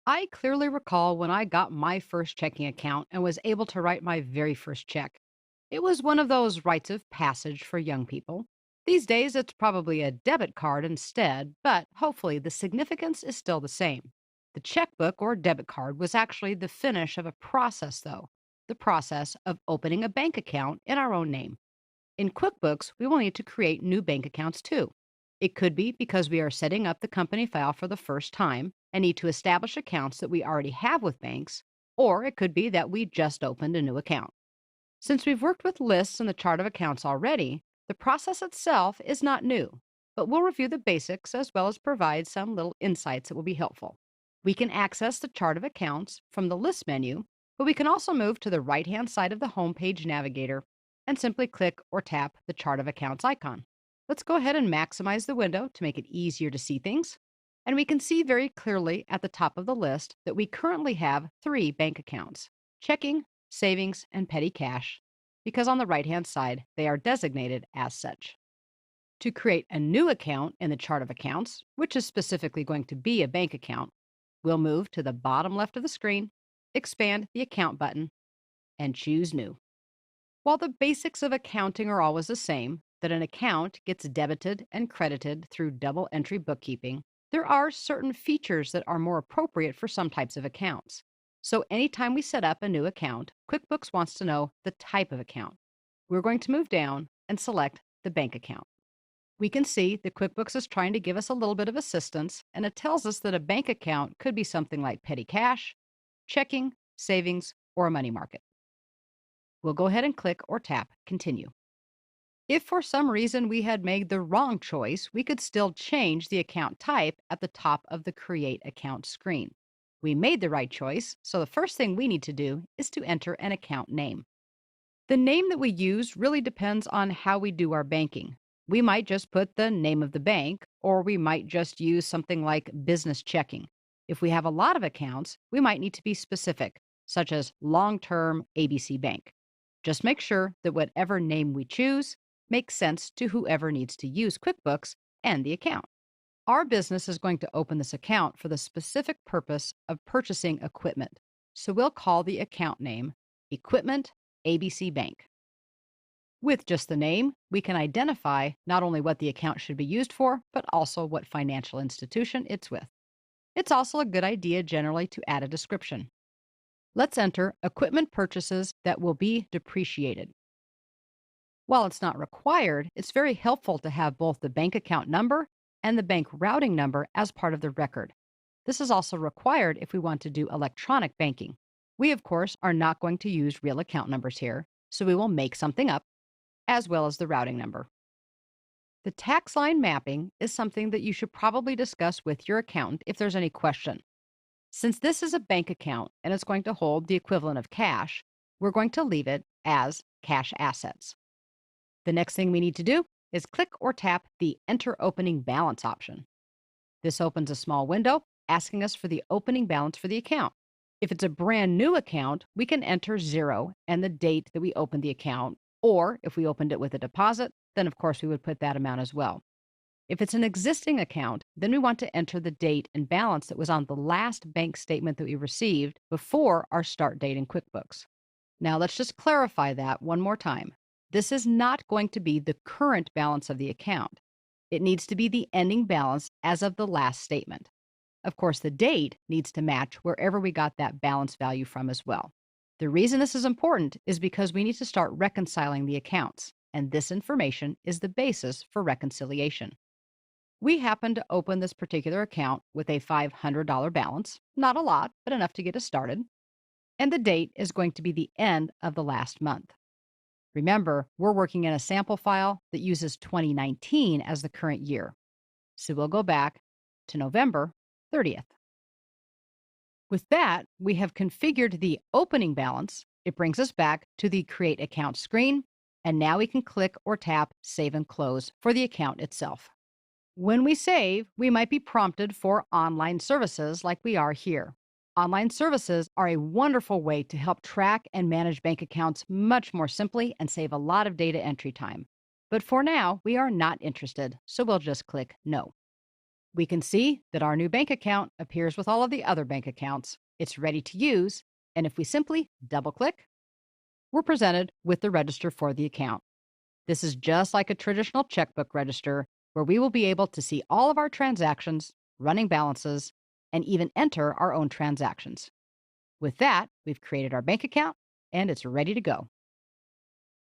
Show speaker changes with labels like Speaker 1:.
Speaker 1: I clearly recall when I got my first checking account and was able to write my very first check. It was one of those rites of passage for young people. These days, it's probably a debit card instead, but hopefully the significance is still the same. The checkbook or debit card was actually the finish of a process, though the process of opening a bank account in our own name. In QuickBooks, we will need to create new bank accounts too. It could be because we are setting up the company file for the first time and need to establish accounts that we already have with banks, or it could be that we just opened a new account. Since we've worked with lists and the chart of accounts already, the process itself is not new, but we'll review the basics as well as provide some little insights that will be helpful. We can access the chart of accounts from the list menu, but we can also move to the right-hand side of the homepage navigator and simply click or tap the chart of accounts icon. Let's go ahead and maximize the window to make it easier to see things. And we can see very clearly at the top of the list that we currently have three bank accounts: checking, savings, and petty cash, because on the right-hand side, they are designated as such. To create a new account in the chart of accounts, which is specifically going to be a bank account, we'll move to the bottom left of the screen, expand the account button, and choose new. While the basics of accounting are always the same, that an account gets debited and credited through double entry bookkeeping, there are certain features that are more appropriate for some types of accounts. So anytime we set up a new account, QuickBooks wants to know the type of account. We're going to move down and select the bank account. We can see that QuickBooks is trying to give us a little bit of assistance, and it tells us that a bank account could be something like petty cash, checking, savings, or a money market. We'll go ahead and click or tap Continue. If for some reason we had made the wrong choice, we could still change the account type at the top of the Create Account screen. We made the right choice, so the first thing we need to do is to enter an account name. The name that we use really depends on how we do our banking. We might just put the name of the bank, or we might just use something like business checking. If we have a lot of accounts, we might need to be specific, such as long term ABC Bank. Just make sure that whatever name we choose makes sense to whoever needs to use QuickBooks and the account. Our business is going to open this account for the specific purpose of purchasing equipment. So we'll call the account name Equipment ABC Bank. With just the name, we can identify not only what the account should be used for, but also what financial institution it's with. It's also a good idea generally to add a description. Let's enter equipment purchases that will be depreciated. While it's not required, it's very helpful to have both the bank account number and the bank routing number as part of the record. This is also required if we want to do electronic banking. We, of course, are not going to use real account numbers here, so we will make something up, as well as the routing number. The tax line mapping is something that you should probably discuss with your accountant if there's any question. Since this is a bank account and it's going to hold the equivalent of cash, we're going to leave it as cash assets. The next thing we need to do is click or tap the Enter Opening Balance option. This opens a small window asking us for the opening balance for the account. If it's a brand new account, we can enter 0 and the date that we opened the account, or if we opened it with a deposit, then of course we would put that amount as well. If it's an existing account, then we want to enter the date and balance that was on the last bank statement that we received before our start date in QuickBooks. Now let's just clarify that one more time. This is not going to be the current balance of the account. It needs to be the ending balance as of the last statement. Of course, the date needs to match wherever we got that balance value from as well. The reason this is important is because we need to start reconciling the accounts, and this information is the basis for reconciliation. We happen to open this particular account with a $500 balance, not a lot, but enough to get us started, and the date is going to be the end of the last month. Remember, we're working in a sample file that uses 2019 as the current year. So we'll go back to November 30th. With that, we have configured the opening balance. It brings us back to the Create Account screen, and now we can click or tap Save and Close for the account itself. When we save, we might be prompted for online services like we are here. Online services are a wonderful way to help track and manage bank accounts much more simply and save a lot of data entry time. But for now, we are not interested, so we'll just click No. We can see that our new bank account appears with all of the other bank accounts. It's ready to use, and if we simply double click, we're presented with the register for the account. This is just like a traditional checkbook register where we will be able to see all of our transactions, running balances, and even enter our own transactions. With that, we've created our bank account and it's ready to go.